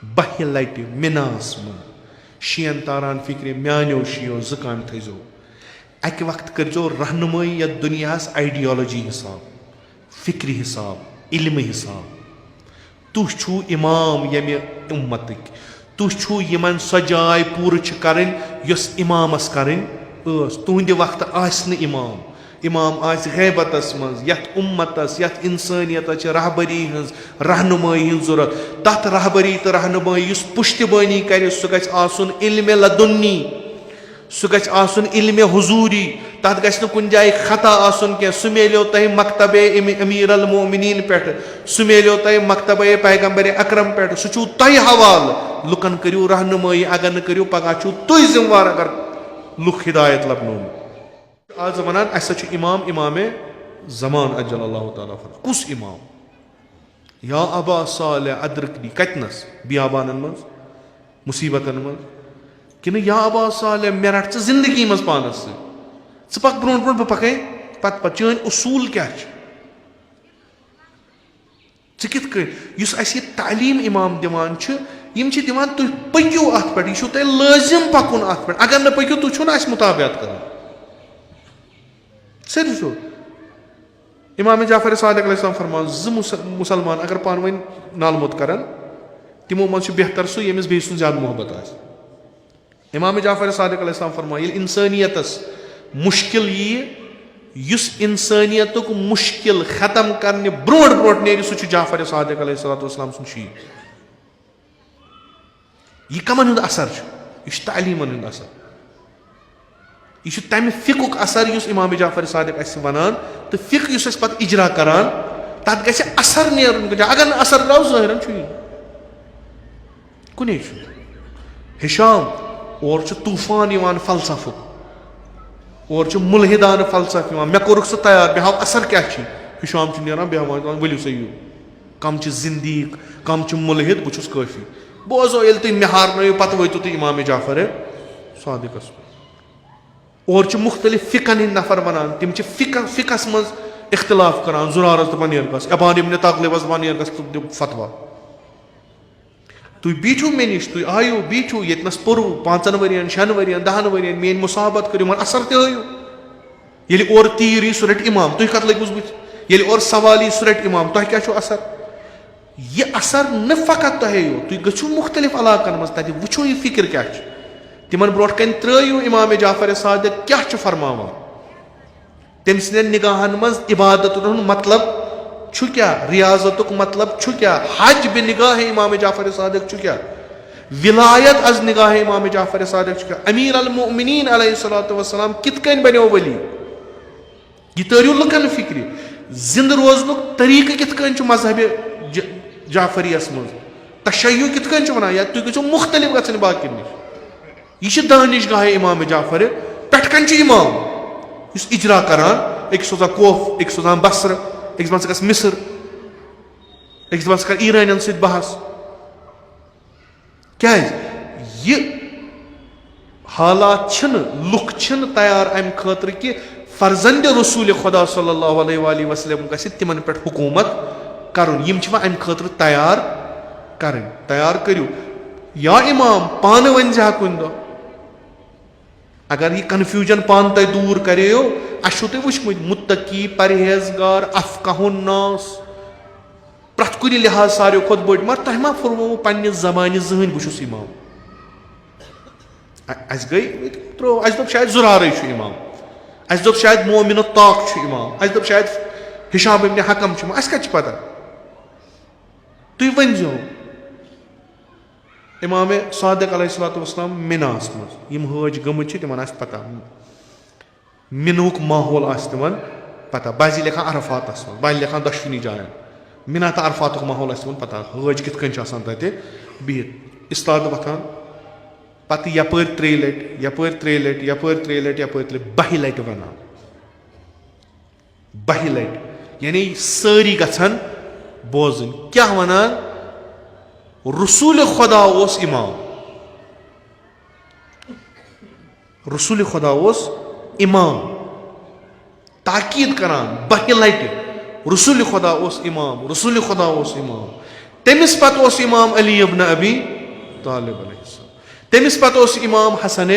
बह लट मिनास मन शीन तारान फिक्र मानो शीो ज़काम थो अक वक्त करो रहनुमाई या दुनिया आइडियोलॉजी हिसाब फिक्र हिसाब इल्म हिसाब तुह इमाम यमे उम्मतक तुह यमन सो जाय पूर करें यस इमामस करें तुहद वक्त आसन इमाम इमाम आस गैबतस मज यथ उम्मतस यथ इंसानियत रहबरी हज रहनुमाई हज जरूरत तथ रहबरी तो रहनुमाई युस पुश्तबानी कर सह गछ आसुन इल्म लदुन्नी सह गछ आसुन इल्म हुजूरी तथ गछ न कुन जाय खता आसुन के सह मिलो तह मकतब अमीर अल मोमिनीन पे सह मिलो तह मकतब पैगंबर अकरम पे सह तह हवाल लुकन करियो रहनुमाई अगर न करियो पगह तुह जिम्मेवार अगर लुक हिदायत लबनो आज वनान अस इमाम इमाम जमान अज्जलल्लाहु ताला फरमाह कुस इमाम या अबा साले अदरकनी कतनस बियाबानन मज मुसीबतन मज कि या अबा साले मे रट जिंदगी मज पानस से पक ब्रो ब्रो बह पक पत पत चन उसूल क्या कित अस तालीम इमाम दिवान दिवान तुम पक्यो अत पे यह तुम लाजिम पकुन अत पे अगर न पक्यो तुम अस मुताबियात कर सर इमाम जाफर सादिक अलैहिस्सलाम फरमान मुसलमान अगर पान वन नाल मुत कर तमो मज बेहतर सह यमिस बे सुन ज्यादा मोहब्बत आ इमाम जाफर सादिक अलैहिस्सलाम फरमान इंसानियतस मुश्किल युस इंसानियतुक मुश्किल खत्म करने ब्रोट ब्रोट नेरि सह जाफर सादिक अलैहिस्सलाम सुन शीर यह कमन हुंद असर यह तालीमन हुंद असर यह तमि फिकुक असर युस इमाम जाफर सादिक अस वनान तो फिक युस पत इजरा करान तथ गछ असर नेरुन अगर न असर द्राव ज़ाहिरन कुने हिशाम और तूफान यवान फलसफुक और मुलहिदान फलसफ मे कोरुक सह तैयार मे हाव असर क्या हिशाम नेरान बेहमान वलियो सा यू कम जिंदीक कम मुलहिद बहुत काफी बोजो ये तुम मे हारनो पत वो तुम इमाम जाफर सादिकस और मुख्तलिफ फिकन हंद नफर बनान तम फिकस मज इख्तिलाफ करान जुरारस दपान यस अबान इब्न तगलिबस दपान यस फतवा तुम बीठू मे निश तुम आयो बीठू ये पुरु 5 वरियन 6 वरियन 10 वरियन मेन मुसाहबत करो मन असर तह ये और तीर यी सह रट इमाम तुम कत लगिस बुथ ये और सवाल यी सह रट इमाम तुह क्या असर यह असर न फकत तह तुम गो मुख्तलिफ इलाकन मज तत वो यह फिक्र क्या तिमन ब्रोट कन त्रयू इमाम जाफर सादिक क्या फरमावान तम सद निगाहन मज इबादत मतलब क्या रियाजतुक मतलब क्या हज बे निगाह इमाम जाफर सादिक क्या विलायत अज निगाह इमाम जाफर सादिक क्या अमीर अल मोमिनीन अलैहिस्सलातु वस्सलाम कित कन बनो वली यह तरियो लुकन फिक्र जिंद रोजनुक तरीक कित कन मजहब जाफरियस मज तशय्यु कित कन वनान या तुम गो मुख्तलिफ गन बाकी नश यह दानिश गाह इमाम जाफर पेटकन इमाम इस इजरा करान एक सोजान कोफ एक सोजान बसर एक दपान सह मिस्र एक दपान सह ईरानियन सत बहस क्या यह हालात लुक तैयार अम खतर कि फर्जंद रसूल खुदा सल्लल्लाहु अलैहि वसल्लम गछि तिमन पे हुकूमत करुन यम छ अम खतर तैयार करें तैयार करियो या इमाम पान वन जा कुन दो अगर यह कन्फ्यूजन पान तय दूर करो अशो तुम वुचमुत मुत्तकी परहेजगार अफकाहुन नास प्रथ कुन लिहाज सारो खुद बड़ मगर तह मा फुरमो पन्ने जबान जहन बहुत इमाम अस गई त्रो अस दोप शायद जुरारे इमाम अस दोप शायद मोमिन ताक इमाम अस दोप शायद हिशाम इब्न हकम अस कत पता तुम वनजो इमाम सादिक अलैहिस्सलातु वस्सलाम मिनास मज यम हज गमत तिमन पता मिनुक माहौल तिमन पता बाजी लेखान अरफातस मज बाजी लेखान दशवनी जायन मिना तो अरफातुक माहौल तिमन पता हज कित कन तत बिहित इस्ताद वथान पत यपर 3 लट यपर 3 लट यपर 3 लट यपर 3 12 लट वनान 12 लट यानी सारी गछन बोजन क्या वनान रसूल खुदा ओस इमाम रसूल खुदा ओस इमाम ताकीद करान 12 लट रसूल खुदा ओस इमाम रसूल खुदा ओस इमाम तमिस पत ओस इमाम अली इब्न अबी तालिब अलैहिस्सलाम, तमिस पत ओस इमाम हसन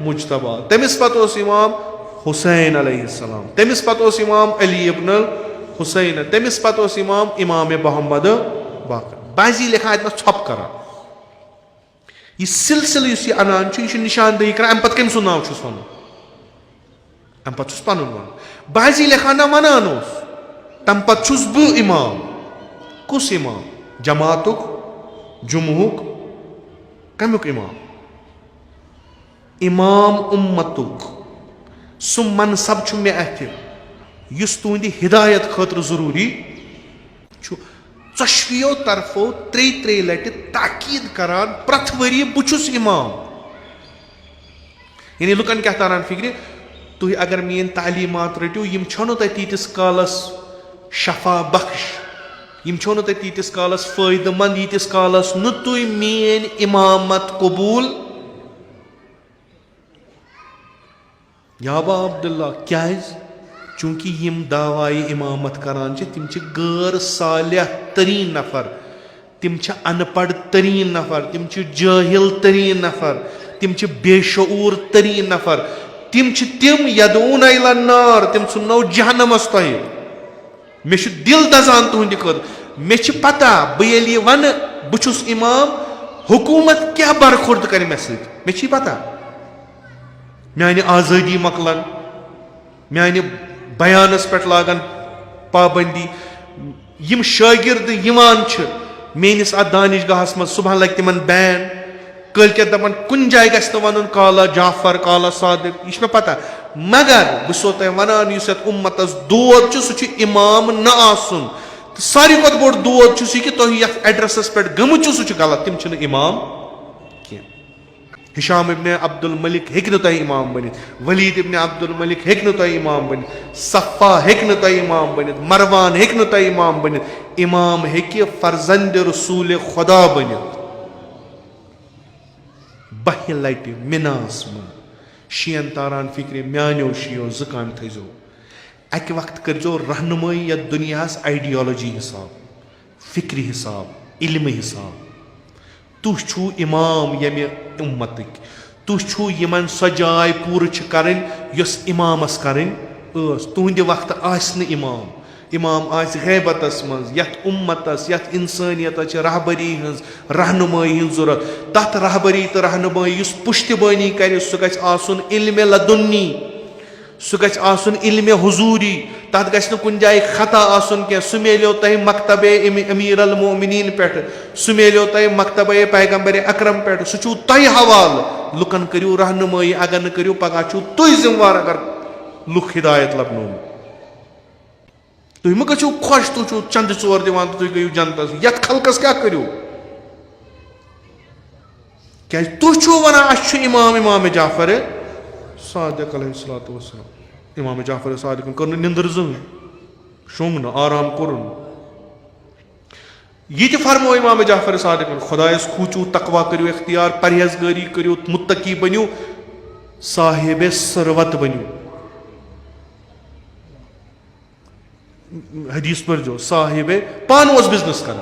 मुज्तबा, तमिस पत ओस इमाम हुसैन अलैहिस्सलाम, तमिस पत ओस इमाम अली इब्न हुसैन, तमिस पत ओस इमाम मोहम्मद बाकर। बाजी लिखा इतना छप करा यह सिलसिल यह अनान यह निशानदही कर अम पे सुन नाव वन अम पे पन वन बाजी लिखा ना वनान तम पे बह इमाम कुस इमाम जमातुक जुमहुक कमुक इमाम इमाम उम्मतुक सह मनसब मे अथ तुंद हिदायत खतर जरूरी चशवियों तरफो 3 लटि ताकीद करान प्रथ वरी बुछुस इमाम। यानी लुकन क्या तारान फिक्र तुह अगर मेन तालीमात रटो यम छो तुम तीतिस कालस शफा बख्श यम छो तुम तीतिस कालस फायदेमंद यीतिस कालस न तुम मेन इमामत कबूल याबा अब्दुल्ला क्या चूंकि यम दावाई इमामत करान तिम गैर सालिह तरीन नफर, तिम अनपढ़ तरीन नफर, तिम जाहिल तरीन नफर, तिम बेशऊर तरीन नफर, तिम यदून इला नार, तिम सुनो जहन्नमस तह। मे दिल दजान तुहंद खत मे पता बह वन बहुस इमाम हुकूमत क्या बरखुर्द कर मे सह पता मानी आज़ादी मकलन मानी बयानस पे लागन पाबंदी यम शागिर्द यमान मेनिस अत दानिशगाहस मज सुबह लग तिमन बैन कलकत दपन कुन जाय गस वन काला जाफर काला सादिक यह मे पता मगर बो तुम वनान उम्मतस दोद सह इमाम न आसन सारी खुद बोड़ दोद कि तुम ये एड्रेसस पे गमुत सह गलत तिम इमाम कह। हिशाम इब्न अब्दुल मलिक हेक तुम इमाम बनित, वलीद इब्न अब्दुल मलिक हेक तुम इमाम बनित, सफ़ा हेक तुम इमाम बनित, मरवान हेक तुम इमाम बनित, इमाम हेक फर्जंद रसूल खुदा बनित। बह लट मिनास मन शीन तारान फिक्र मानो शीयो ज काम थो अक वक्त करजो रहनुमाई या दुनियास आइडियोलॉजी हिसाब फिक्र हिसाब इल्म हिसाब तुह छु इमाम यमे उम्मतिक तुह छु यमन सो जाय पूर करन यस इमामस करन तुहंद वक्त आसन इमाम इमाम आस गैबतस मज यथ उम्मतस यथ इंसानियत रहबरी हज रहनुमाई हज जरूरत तथ रहबरी तो रहनुमाई युस पुश्तबानी कर सह गछ आसुन इल्म लदुन्नी सह गछ आसुन इल्म हुजूरी तथ गछ न कुन जाय खता आसुन के सह मिलो तह मकतबे अमीर अल मोमिनीन पे सह मिलो तह मकतबे पैगंबर अकरम पे सह छु तह हवाल लुकन करियो रहनुमाई अगर न करियो पगा छु तुई जिम्मेवार अगर लुक हिदायत लबनो तुम गो खुश तुम चंद चोर दिवान तुम गयु जनतस यथ खलकस क्या करो क्या तुम वन इमाम इमाम जाफर सादिक अलैहिस्सलातु वस्सलाम इमाम जाफर सादिक कर निंदर जन शोंग न आराम कोर ये फरमो इमाम जाफर सादिक खुदायस खूचू तकवा करो इख्तियार परहेजगारी करो मुत्तकी बनो साहिब सरवत बनो हदीस पर जो साहिब पान बिजनेस कर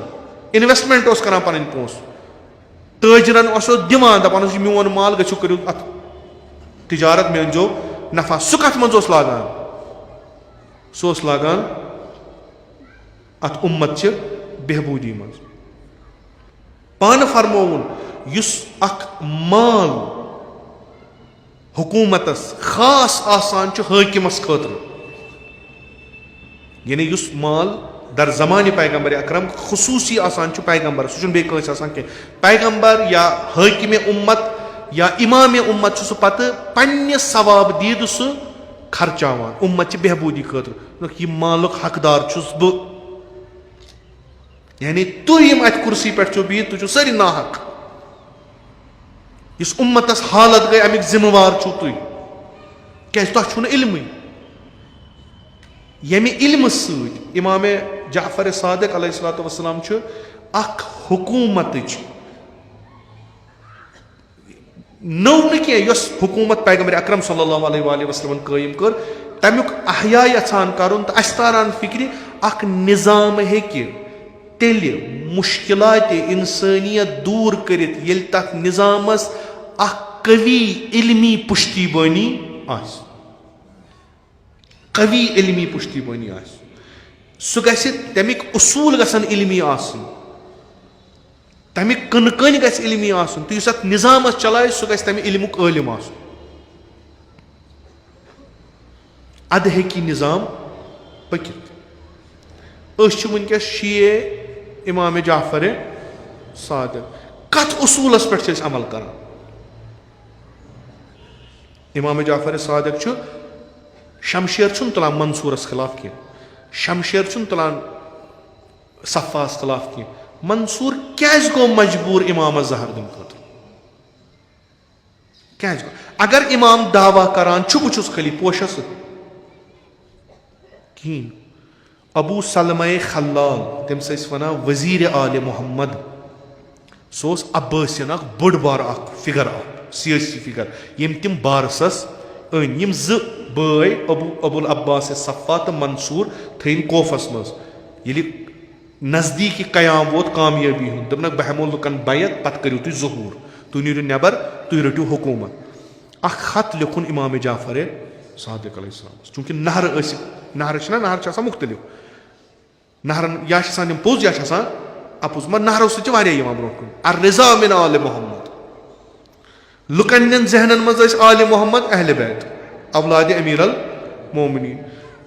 इन्वेस्टमेंट कर पन पोस ताजरन दिवान दपान मोन माल गो करो अत तिजारत मे जो नफा सह कत मज लागान सह लागान अत उम्मत बेहबूदी मज पान फरमोन युस अख माल हुकूमतस खास आसान हाकिमस खतर यानी युस माल दर जमाने पैगंबर अकरम खुसूसी आसान पैगंबर सह बे पैगंबर या हाकिम उम्मत या इमाम उम्मत सह पत पन्ने सवाब दीद सह खर्चावान उम्मत बेहबूदी खतर यह मालुक हकदार छुस बह यानी तुम अत कुर्सी पे बिहित तुम सारी नाहक इस उम्मतस हालत गई अमिक जिम्मेवार छु तुम क्या तुम इल्म यमे इल्म सत इमाम जाफर सादिक अलैहिस्सलातु वस्सलाम अख हुकूमत नौ न हुकूमत पैगंबर अकरम सल्लल्लाहु अलैहि वसल्लम कायम कर तमुक अहया यछान कर तो अस तारान फिक्र अख निजाम हेकि तेल मुश्किलात इंसानियत दूर करित येल तक निजामस कवी इल्मी पुश्तिबानी आस, कवी इल्मी पुश्तिबानी आस, सह गژھِ तमिक उसूल गژھن इल्मी आसन, तमिक कन कन गژھِ इल्मी आसन, तो युस अथ निजामस चलाए सह गژھِ तमि इल्मुक आलिम आसन। अद हेकी निजाम पकित। वनकस शिये इमाम जाफर सादिक कथ उसूलस पे अमल करान। इमाम जाफर सादिक शमशेर तुलान मंसूरस खिलाफ कह, शमशेर तुलान सफ़ास खिलाफ कह, मंसूर क्या गो मजबूर इमाम जहर दिन खुद क्या गो। अगर इमाम दावा करान बह खली पोशस कहें, अबू सलमा खल्लाल तमस वन वजीर आल मोहम्मद, सह अब्बासियन बड़ बार फिगर सियासी फिगर यम तम बारसस अन यम बाय अबुल अब्बास सफ़ा तो मंसूर थन कोफस मज ये नज़दीक कयाम वोत कामयाबी हूँ दपन बह हेमो लुकन बैत पत करू तुम ज़हूर तुम नीरू नबर तुम रटू हुकूमत। अख खत लिखुन इमाम जाफर सादिक अलैहिस्सलाम, चूंकि नहर नहर मुख्तलिफ नहरन या पोज या अपोज मगर नहरों सह ब्रो कुन अर्रिज़ा मिन आल मोहम्मद, लुकन जहनन मज आल मोहम्मद अहल बैत औलाद अमीर अल मोमिनीन,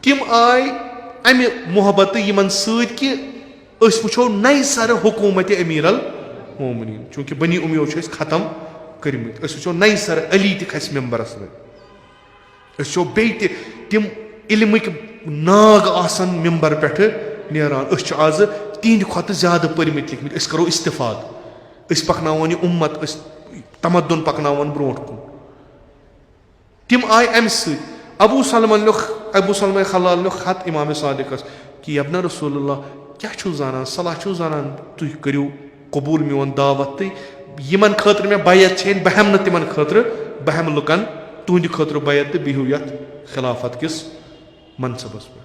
तिम आय अमि मोहब्बत यमन सत कि वो नई सर हुकूमत अमीर अल मोमिनीन, चूंकि बनी उमियो खत्म करमित, वो नई सर अली तस मेम्बरस वो बे तिम इल्मिक नाग आसन मेम्बर पे नेरान, आज तिंद खुद ज्यादा परमित लिखमित, करो इस्तिफाद, पकनावन यह उम्मत तमद्दुन पकनावन ब्रोट कुन। तिम आय अमि सत अबू सलमा खल्लाल लिख खत इमाम सादिकस कि यबना रसूलुल्लाह क्या जानान सलाह जानान तुम करू कबूल मोन दावत तो यमन खतर मे बैत छेन बह हेम तिमन खतर बह हेम लुकन तुंद खतर बैत तो बिहू यथ खिलाफत किस मनसबस पे।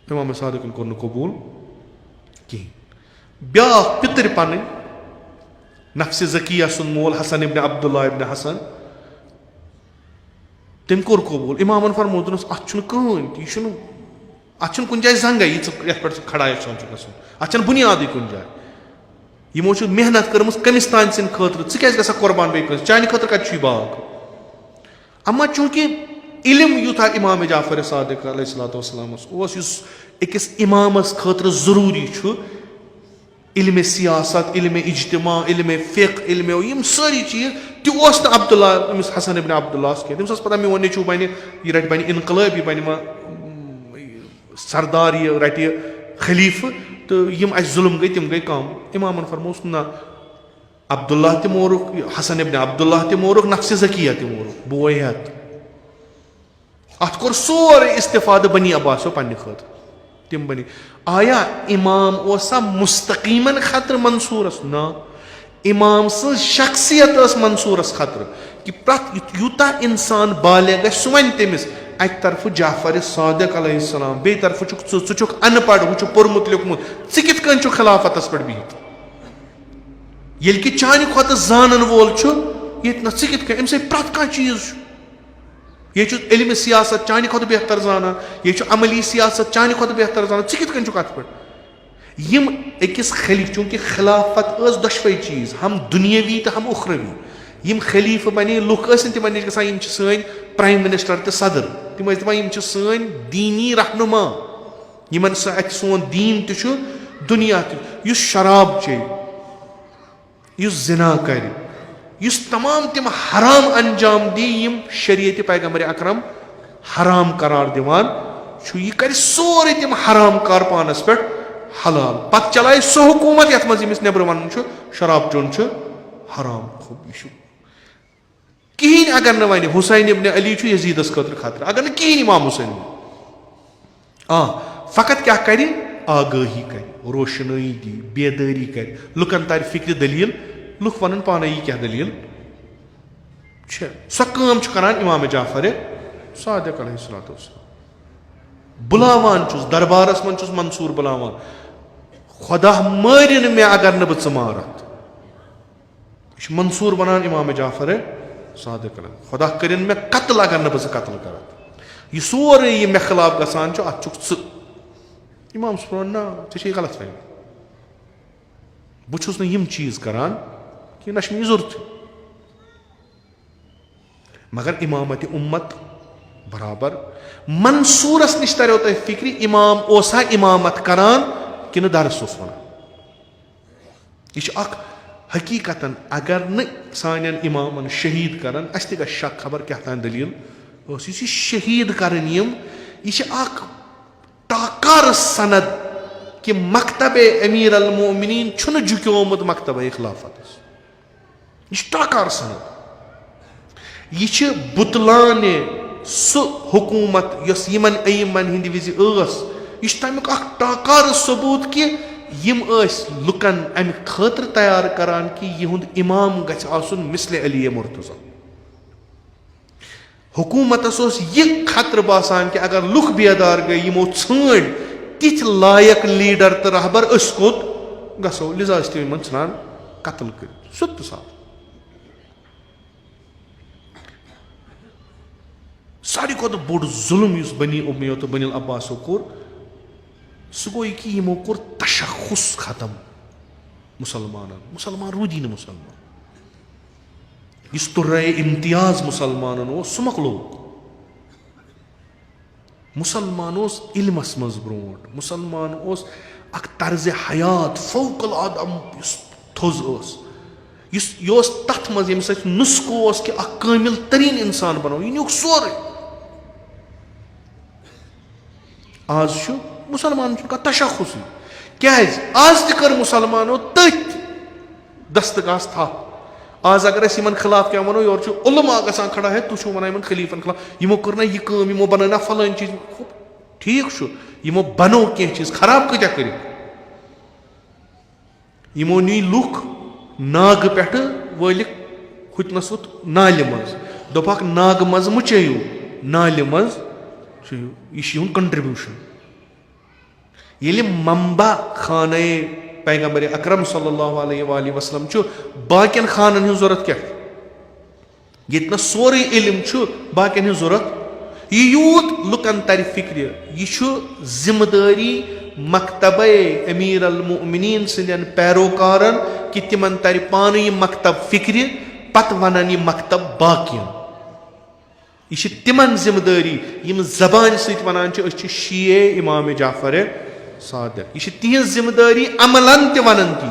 इमाम सादिकन कोर कबूल कहें। ब्या पितर पन नफ्स ज़किया सुन मोल हसन इब्न अब्दुल्ला इब्न हसन तम कोर कबूल। इमामन फरमो दोनस अत कहन यह अत कुन जाए जंग ये पे खड़ा अत बुनियाद कुन जाए यमो मेहनत कर्म कमिस तान सिंद खतर क्या कुर्बान बे चान खतर कत बाग। अम्मा चूंकि इल्म यूथा इमाम जाफर सादिक अलैहिस्सलाम अकिस इमामस खतर जरूरी इल्म सियासत इल्म इज्तिमा इल्म फ़िक़्ह इल्म यम सारी चीज़ तोस ना अब्दुल्ला हसन इब्न अब्दुल्ला कह तमस पता मे नेचू बन यह रट बन इनकलाब यह बन सरदार यह रट खलीफ तो यम जुल्म गई तम गई कम। इमामन फरमोस ना अब्दुल्ला त मोरुक हसन इब्न अब्दुल्ला त मोरुक नफ्स ज़किया त मोरुक बोय हत अत कोर सोरे इस्तिफाद बनी अब्बासो पन्ने खतर तम बनी। आया इमाम ओसा मुस्तकीमन खतर मंसूरस ना इमाम सं शख्सियत मंसूरस खतर कि प्रत यूता इंसान बाले गो सह वन तमिस अक तरफ जाफर सादिक अलैहिस्सलाम बे तरफ चुक अनपढ़ वो पोर्मुत लिखमुत कित कन खिलाफतस पे बिहित ये कि चान खुद जानन वोल ये ना कित कन अम प्रत कह चीज ये इल्म सियासत चान खुद बेहतर जाना ये अमली सियासत चान खुद बेहतर जाना कित कन अत पे यम अकिस खलीफ चूंकि खिलाफत दशवई चीज हम दुनियावी तो हम उखरवी यम खलीफ बने लुक तम नश गम सन प्राइम मिनिस्टर तो सदर तम दपान सन दीनी रहनुमा यमन सोन दीन तो दुनिया तो शराब चे जिना कर तमाम तम हराम अंजाम दी यम शरीयत पैगंबर अकरम हराम करार दिवान यह कर सोरे तम हराम कार पानस पे हलाल पत चलाए सह हुकूमत ये मज यमिस नबर वन शराब चोन हराम खूब यह कहें अगर न वन हुसैन इब्न अली यजीदस खतर खतर अगर न कहें इमाम हुसैन फ़कत क्या कर आगाही कर रोशनाई दी बेदारी कर लुकन तार फिक्र दलील लुक वन पाना यह क्या दलील सह काम करान इमाम जाफर सादिक अलैहिस्सलाम बुलावान दरबारस मन मंसूर बुलावान खुदा मारिन मे अगर न बह मारत। यह मंसूर बनान इमाम जाफर सादिक खुदा करिन मे कत्ल अगर न बह कत्ल करत। यह सोरे यह मे खिलाफ गसान अत इमाम ना ऐ गलत फहमी बहुत यम चीज करान कि ना जरूरत मगर इमामत उम्मत बराबर मंसूरस नश तरो तुम फिक्र इमाम ओसा इमामत करान कि दरस वन यह हकीकतन अगर न सान इमामन शहीद करान अस तक शक खबर क्या तान दलील शहीद कर यह ताकार सनद कि मकतब अमीर अल मोमिनीन छुन झुक्योमुत मकतब खिलाफत यह ताकार सनद यह बुतलान सु हुकूमत यस यमन अय्यमन हिंद विज यह तमिक ताकार सबूत कि यम लुकन अमि खतर तैयार करान कि यहुंद इमाम गछ आसुन मिसले अली मुर्तजा हुकूमतस यह खतर बासान कि अगर लुक बेदार गई यमो छण तिथ लायक लीडर तो रहबर कोत गो लिजा तम सान कत्ल कर सुत साफ सारी खुद बोड़ जुल्म बनी उम्मियों तो बनिल अब्बासो कोर सह गो कि यमो कोर तशखुस खत्म मुसलमान रूदी न मुसलमान इस तुर्रे इम्तियाज मुसलमान सह मकलो मुसलमान इल्मस मज ब्रोट मुसलमान अख तर्ज हयात फौकल आदम थोज यह तथ मज यम नुस्खो कि अख कामिल तरीन इंसान बनो यह नुक सोरे आज मुसलमान तशखुस क्या आज तक मुसलमानो तथ दस्तगास था आज अगर इन खिलाफ क्या वनो योर उलमा गसान खड़ा है तुम वन खलीफन खिलाफ यमो कर यह काम यमो बना फलान चीज ठीक यमो बनो कह चीज खराब कत्या कर यमो नी लुक नाग पे वलिक हुतनस नाल मज दोपक नाग मज मुचयू नाल मज यह कंट्रीब्यूशन ये मंबा खाने पैगंबर अकरम सल्लल्लाहु अलैहि वसल्लम बाकियन खानन हज जरूरत क्या ये सोरे इल्म बाकियन हज जरूरत यह यूत लुकन तर फिक्र यह जिम्मेदारी मकतब अमीर अल मोमिनीन सदन पैरोकारन कि तिमन तर पान यह मकतब फिक्र पत वनन यह मकतब बाकियन यह तिमन जिम्मेदारी यम जबान सत वनान शिये इमाम जाफर सादिक यह तिहज जिम्मेदारी अमलन ते वनन ती